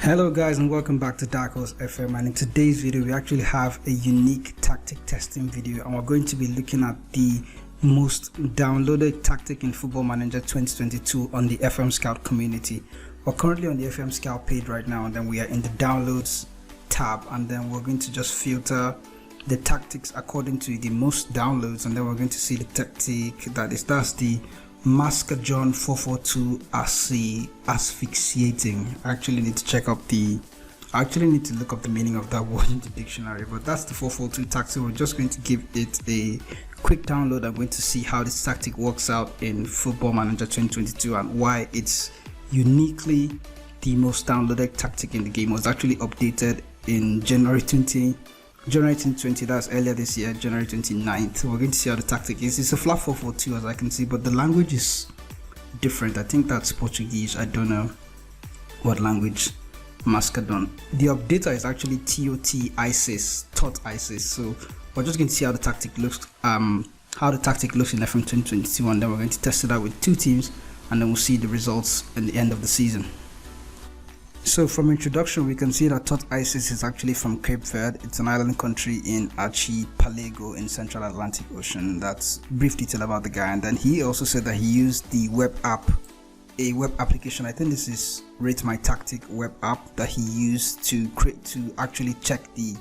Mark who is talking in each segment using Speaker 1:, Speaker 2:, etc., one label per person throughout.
Speaker 1: Hello guys, and welcome back to DarkHorse FM, and in today's video we actually have a unique tactic testing video, and we're going to be looking at the most downloaded tactic in Football Manager 2022 on the FM Scout community. We're currently on the FM Scout page right now, and then we are in the downloads tab, and then we're going to just filter the tactics according to the most downloads, and then we're going to see the tactic that's the Maskadjon 442 Asphyxiating. I actually need to look up the meaning of that word in the dictionary, but that's the 442 tactic. We're just going to give it a quick download. I'm going to see how this tactic works out in Football Manager 2022 and why it's uniquely the most downloaded tactic in the game. It was actually updated in January 2020, that's earlier this year, January 29th. We're going to see how the tactic is. It's a flat 442 as I can see, but the language is different. I think that's Portuguese. I don't know what language. Maskadjon. The updater is actually TOT ISIS. So we're just going to see how the tactic looks in FM 2022, and then we're going to test it out with two teams, and then we'll see the results at the end of the season. So from introduction, we can see that TOT ISIS is actually from Cape Verde. It's an island country in Archipelago in Central Atlantic Ocean. That's brief detail about the guy. And then he also said that he used the web app, a web application. I think this is Rate My Tactic web app that he used to actually check the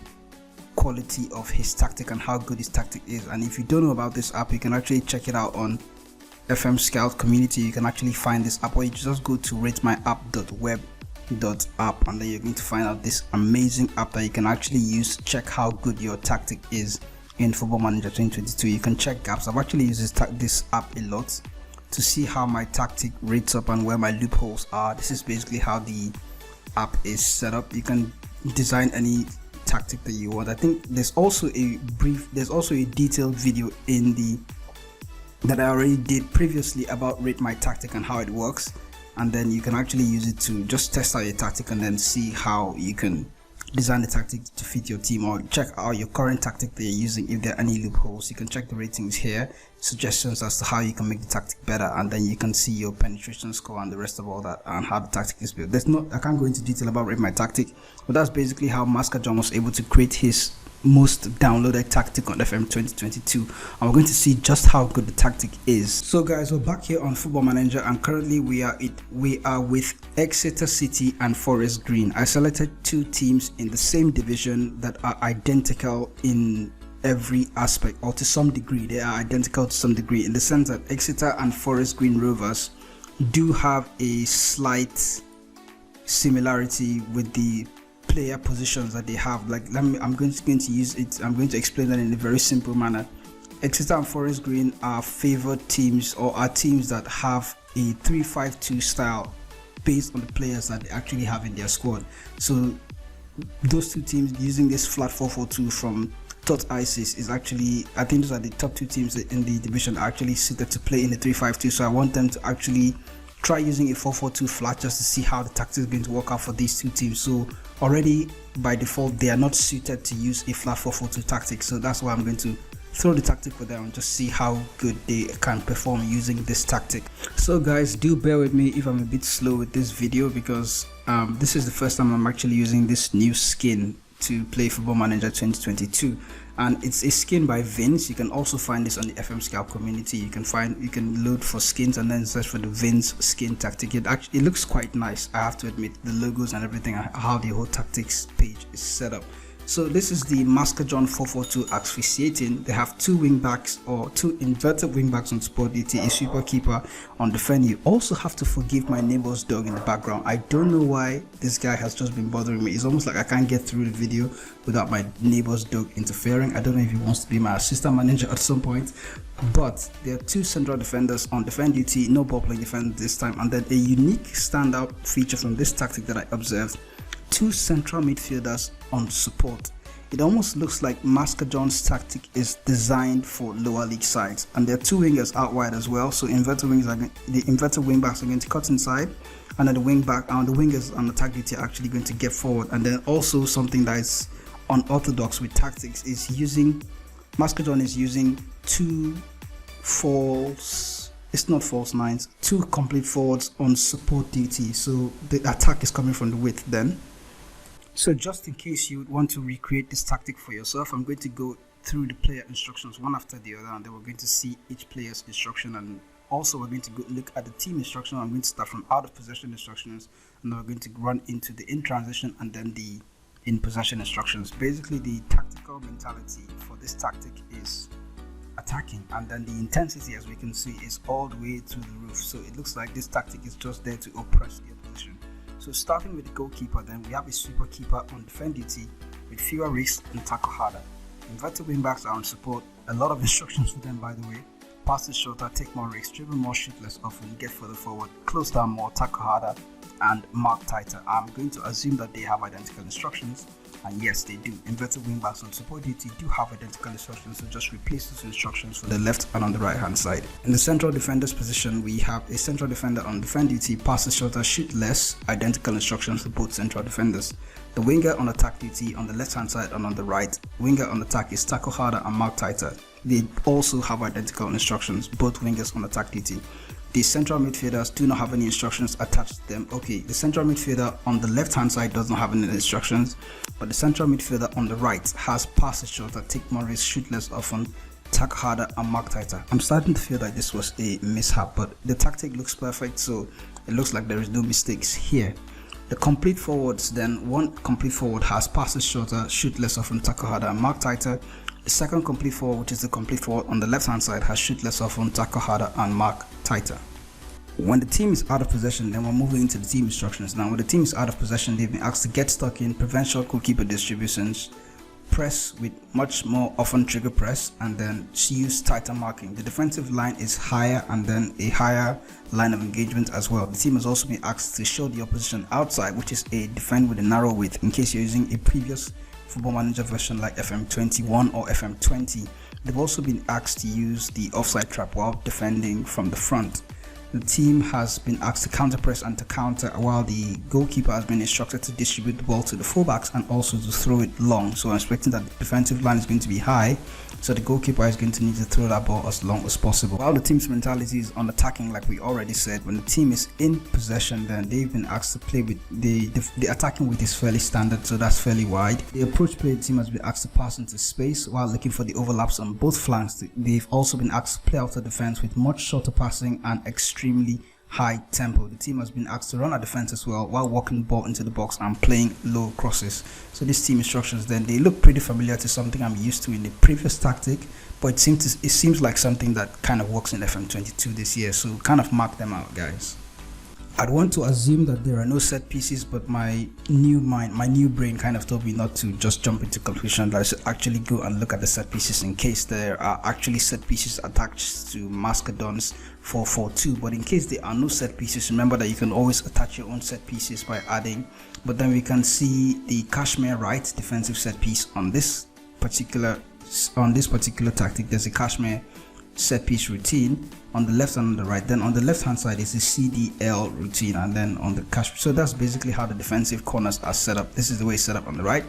Speaker 1: quality of his tactic and how good his tactic is. And if you don't know about this app, you can actually check it out on FM Scout community. You can actually find this app, or you just go to ratemyapp.web.app, and then you're going to find out this amazing app that you can actually use to check how good your tactic is in Football Manager 2022. You can check gaps. I've actually used this app a lot to see how my tactic rates up and where my loopholes are. This is basically how the app is set up. You can design any tactic that you want. I think there's also a detailed video that I already did previously about Rate My Tactic and how it works. And then you can actually use it to just test out your tactic and then see how you can design the tactic to fit your team, or check out your current tactic that you're using. If there are any loopholes, you can check the ratings here, suggestions as to how you can make the tactic better, and then you can see your penetration score and the rest of all that and how the tactic is built. I can't go into detail about Rate My Tactic, but that's basically how Maskadjon was able to create his most downloaded tactic on FM 2022, and we're going to see just how good the tactic is. So guys, we're back here on Football Manager, and currently we are with Exeter City and Forest Green. I selected two teams in the same division that are identical in every aspect, or to some degree they are identical to some degree, in the sense that Exeter and Forest Green Rovers do have a slight similarity with the player positions that they have. I'm going to use it. I'm going to explain that in a very simple manner. Exeter and Forest Green are favored teams, or are teams that have a 3-5-2 style based on the players that they actually have in their squad. So those two teams using this flat 442 from TOT ISIS is actually, I think those are the top two teams in the division that are actually suited to play in the 3-5-2. So I want them to actually try using a 442 flat just to see how the tactic is going to work out for these two teams. So already by default they are not suited to use a flat 442 tactic, so that's why I'm going to throw the tactic for them and just see how good they can perform using this tactic. So guys, do bear with me if I'm a bit slow with this video, because this is the first time I'm actually using this new skin to play Football Manager 2022, and it's a skin by Vince. You can also find this on the FM Scout community. You can load for skins and then search for the Vince skin tactic. It looks quite nice, I have to admit, the logos and everything, how the whole tactics page is set up. So this is the Maskadjon 442 Asphyxiating. They have two wingbacks, or two inverted wingbacks on support duty, a sweeper keeper on defend. You also have to forgive my neighbor's dog in the background. I don't know why this guy has just been bothering me. It's almost like I can't get through the video without my neighbor's dog interfering. I don't know if he wants to be my assistant manager at some point, but there are two central defenders on defend duty, no ball playing defender this time. And then a unique standout feature from this tactic that I observed: two central midfielders on support. It almost looks like Maskadjon's tactic is designed for lower league sides, and there are two wingers out wide as well. So the inverted wingbacks are going to cut inside, and then the wingers on attack duty are actually going to get forward. And then also something that is unorthodox with tactics is Maskadjon is using two complete forwards on support duty. So the attack is coming from the width then, So just in case you would want to recreate this tactic for yourself, I'm going to go through the player instructions one after the other, and then we're going to see each player's instruction, and also we're going to look at the team instruction. I'm going to start from out of possession instructions, and then we're going to run into the in transition and then the in possession instructions. Basically, the tactical mentality for this tactic is attacking, and then the intensity, as we can see, is all the way to the roof. So it looks like this tactic is just there to oppress the opposition. So starting with the goalkeeper, then we have a super keeper on defend duty with fewer risks and tackle harder. Inverted wingbacks are on support. A lot of instructions for them, by the way. Pass is shorter, take more risks, dribble more, shoot less often, get further forward, close down more, tackle harder, and mark tighter. I'm going to assume that they have identical instructions, and yes, they do. Inverted wingbacks on support duty do have identical instructions, so just replace those instructions for the left and on the right hand side. In the central defender's position, we have a central defender on defend duty, pass is shorter, shoot less, identical instructions for both central defenders. The winger on attack duty on the left hand side and on the right. Winger on attack is tackle harder and mark tighter. They also have identical instructions, both wingers on attack duty. The central midfielders do not have any instructions attached to them. Okay, the central midfielder on the left hand side does not have any instructions, but the central midfielder on the right has pass is shorter, take more risks, shoot less often, tackle harder and mark tighter. I'm starting to feel that this was a mishap, but the tactic looks perfect, so it looks like there is no mistakes here. The complete forwards, then one complete forward has passes shorter, shoot less often, tackle harder and mark tighter. The second complete forward, which is the complete forward on the left hand side, has shoot less often, tackle harder and mark tighter. When the team is out of possession, then we're moving into the team instructions. Now when the team is out of possession, they've been asked to get stuck in, prevent short goalkeeper distributions, press with much more often trigger press, and then use tighter marking. The defensive line is higher and then a higher line of engagement as well. The team has also been asked to show the opposition outside, which is a defend with a narrow width, in case you're using a previous Football Manager version like FM21 or FM20. They've also been asked to use the offside trap while defending from the front. The team has been asked to counter press and to counter, while the goalkeeper has been instructed to distribute the ball to the fullbacks and also to throw it long. So I'm expecting that the defensive line is going to be high, so the goalkeeper is going to need to throw that ball as long as possible. While the team's mentality is on attacking, like we already said, when the team is in possession, then they've been asked to play with the attacking width is fairly standard, so that's fairly wide. The approach play, the team has been asked to pass into space while looking for the overlaps on both flanks. They've also been asked to play out the defense with much shorter passing and extremely high tempo. The team has been asked to run a defense as well while walking the ball into the box and playing low crosses. So these team instructions, then they look pretty familiar to something I'm used to in the previous tactic, but it seems like something that kind of works in FM22 this year, so kind of mark them out, guys. I'd want to assume that there are no set pieces, but my new brain kind of told me not to just jump into conclusion, that I should actually go and look at the set pieces in case there are actually set pieces attached to Maskadjon's 442. But in case there are no set pieces, remember that you can always attach your own set pieces by adding. But then we can see the Kashmir right defensive set piece on this particular tactic. There's a Kashmir set piece routine on the left and on the right. Then on the left hand side is the CDL routine, and then on the Kashmir. So that's basically how the defensive corners are set up. This is the way it's set up on the right.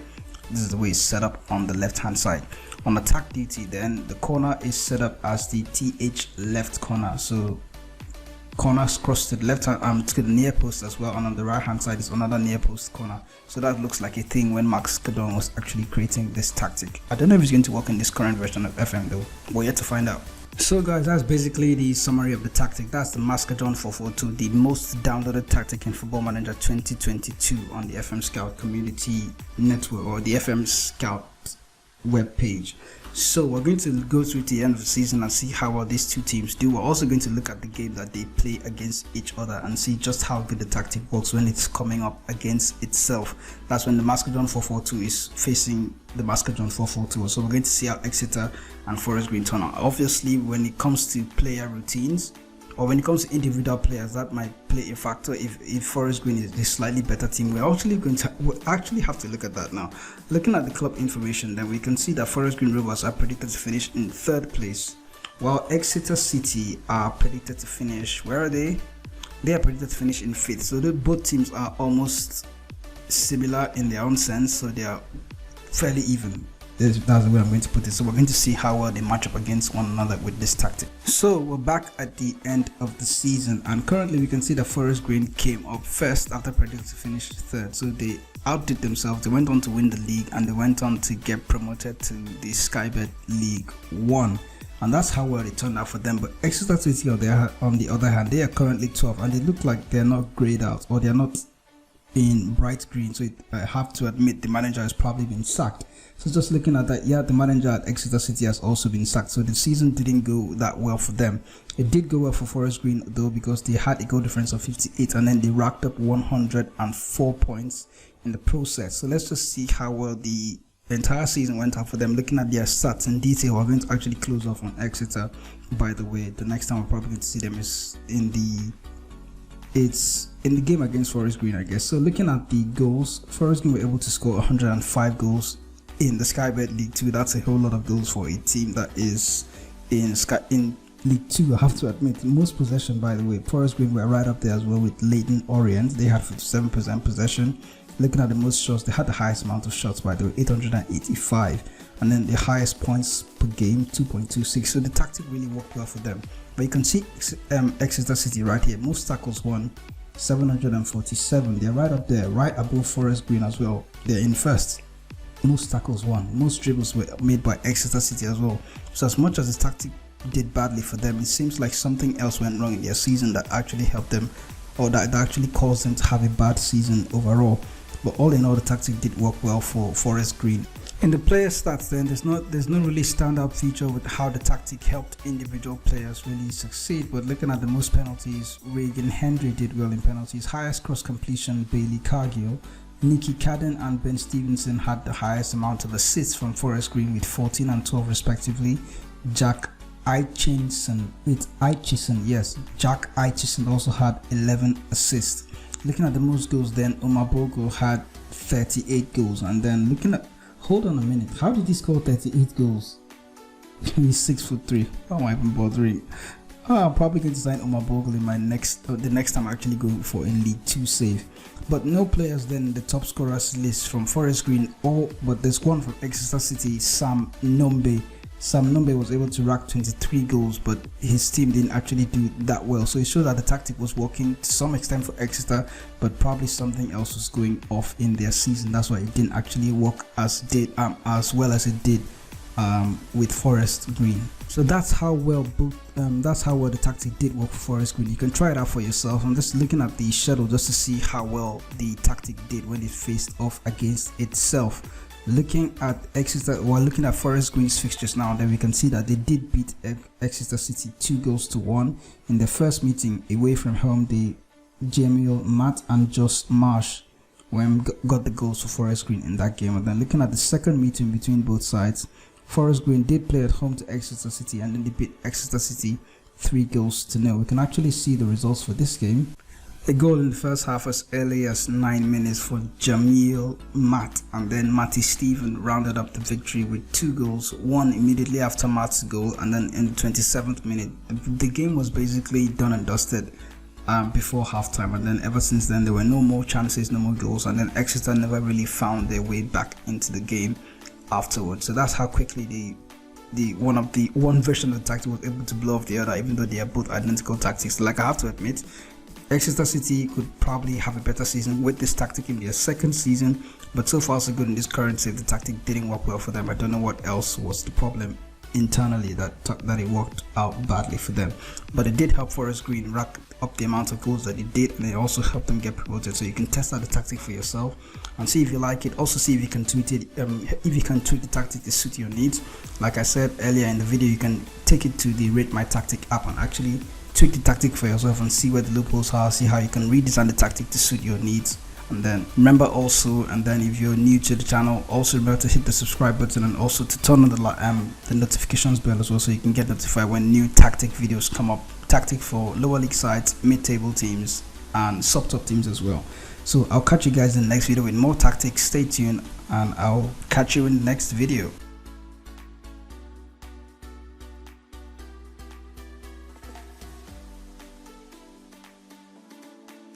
Speaker 1: This is the way it's set up on the left hand side. On attack duty, then the corner is set up as the TH left corner. So corners cross to the left hand, to the near post as well, and on the right hand side is another near post corner. So that looks like a thing when Maskadjon was actually creating this tactic. I don't know if it's going to work in this current version of FM though. We're yet to find out. So guys, that's basically the summary of the tactic. That's the Maskadjon 442, the most downloaded tactic in Football Manager 2022 on the FM Scout community network, or the FM Scout web page. So we're going to go through to the end of the season and see how well these two teams do. We're also going to look at the game that they play against each other and see just how good the tactic works when it's coming up against itself. That's when the Maskadjon 442 is facing the Maskadjon 442. So we're going to see how Exeter and Forest Green turn out. Obviously, when it comes to player routines, or when it comes to individual players, that might play a factor. If Forest Green is a slightly better team, we'll actually have to look at that now. Looking at the club information, then we can see that Forest Green Rovers are predicted to finish in 3rd place, while Exeter City are predicted to finish, where are they? They are predicted to finish in 5th. So both teams are almost similar in their own sense, so they are fairly even. That's the way I'm going to put it. So we're going to see how well they match up against one another with this tactic. So we're back at the end of the season, and currently we can see that Forest Green came up first after predicting to finish third. So they outdid themselves. They went on to win the league, and they went on to get promoted to the Skybet League 1. And that's how well it turned out for them. But Exeter City on the other hand, they are currently 12, and they look like they're not grayed out, or they're not in bright green. So I have to admit the manager has probably been sacked. So just looking at that, yeah, the manager at Exeter City has also been sacked. So the season didn't go that well for them. It did go well for Forest Green though, because they had a goal difference of 58, and then they racked up 104 points in the process. So let's just see how well the entire season went out for them. Looking at their stats in detail, we're going to actually close off on Exeter. By the way, the next time we're probably going to see them is in the game against Forest Green, I guess. So looking at the goals, Forest Green were able to score 105 goals in the Skybet League 2. That's a whole lot of goals for a team that is in League 2. I have to admit, most possession, by the way, Forest Green were right up there as well with Leyton Orient. They had 57% possession. Looking at the most shots, they had the highest amount of shots, by the way, 885, and then the highest points per game, 2.26. So the tactic really worked well for them. But you can see Exeter City right here, most tackles won, 747. They're right up there, right above Forest Green as well. They're in first. Most tackles won, most dribbles were made by Exeter City as well. So as much as the tactic did badly for them, it seems like something else went wrong in their season that actually helped them, or that actually caused them to have a bad season overall. But all in all, the tactic did work well for Forest Green. In the player stats then, there's no really standout feature with how the tactic helped individual players really succeed. But looking at the most penalties, Regan Hendry did well in penalties. Highest cross completion, Bailey Cargill. Nicky Cadden and Ben Stevenson had the highest amount of assists from Forest Green with 14 and 12 respectively. Jack Aitchison also had 11 assists. Looking at the most goals then, Omabogo had 38 goals. And then looking at, hold on a minute, how did he score 38 goals? He's 6'3". How am I even bothering? I'm probably going to sign Omabogo in my the next time I actually go for a League 2 save. But no players then in the top scorers list from Forest Green, but there's one from Exeter City, Sam Nombe. Sam Nombe was able to rack 23 goals, but his team didn't actually do that well. So it shows that the tactic was working to some extent for Exeter, but probably something else was going off in their season. That's why it didn't actually work as well as it did with Forest Green. So that's how well the tactic did work for Forest Green. You can try it out for yourself. I'm just looking at the schedule just to see how well the tactic did when it faced off against itself. Looking at looking at Forest Green's fixtures now, then we can see that they did beat Exeter City 2-1 in the first meeting away from home. Jamil Matt and Josh Marsh got the goals for Forest Green in that game. And then looking at the second meeting between both sides, Forest Green did play at home to Exeter City, and then they beat Exeter City 3-0. We can actually see the results for this game. A goal in the first half as early as 9 minutes for Jamil Matt, and then Matty Stephen rounded up the victory with 2 goals, one immediately after Matt's goal, and then in the 27th minute. The game was basically done and dusted before halftime, and then ever since then there were no more chances, no more goals, and then Exeter never really found their way back into the game afterwards. So that's how quickly one version of the tactic was able to blow off the other, even though they are both identical tactics. Like, I have to admit, Exeter City could probably have a better season with this tactic in their second season, but so far so good in this current save. The tactic didn't work well for them. I don't know what else was the problem internally that it worked out badly for them, but it did help Forest Green rack up the amount of goals that it did, and it also helped them get promoted. So you can test out the tactic for yourself and see if you like it. Also see if you can tweak it, if you can tweak the tactic to suit your needs. Like I said earlier in the video, you can take it to the Rate My Tactic app and actually tweak the tactic for yourself and see where the loopholes are, see how you can redesign the tactic to suit your needs. And then remember also, if you're new to the channel, also remember to hit the subscribe button and also to turn on the notifications bell as well, so you can get notified when new tactic videos come up. Tactic for lower league sides, mid-table teams, and sub-top teams as well. So I'll catch you guys in the next video with more tactics. Stay tuned, and I'll catch you in the next video.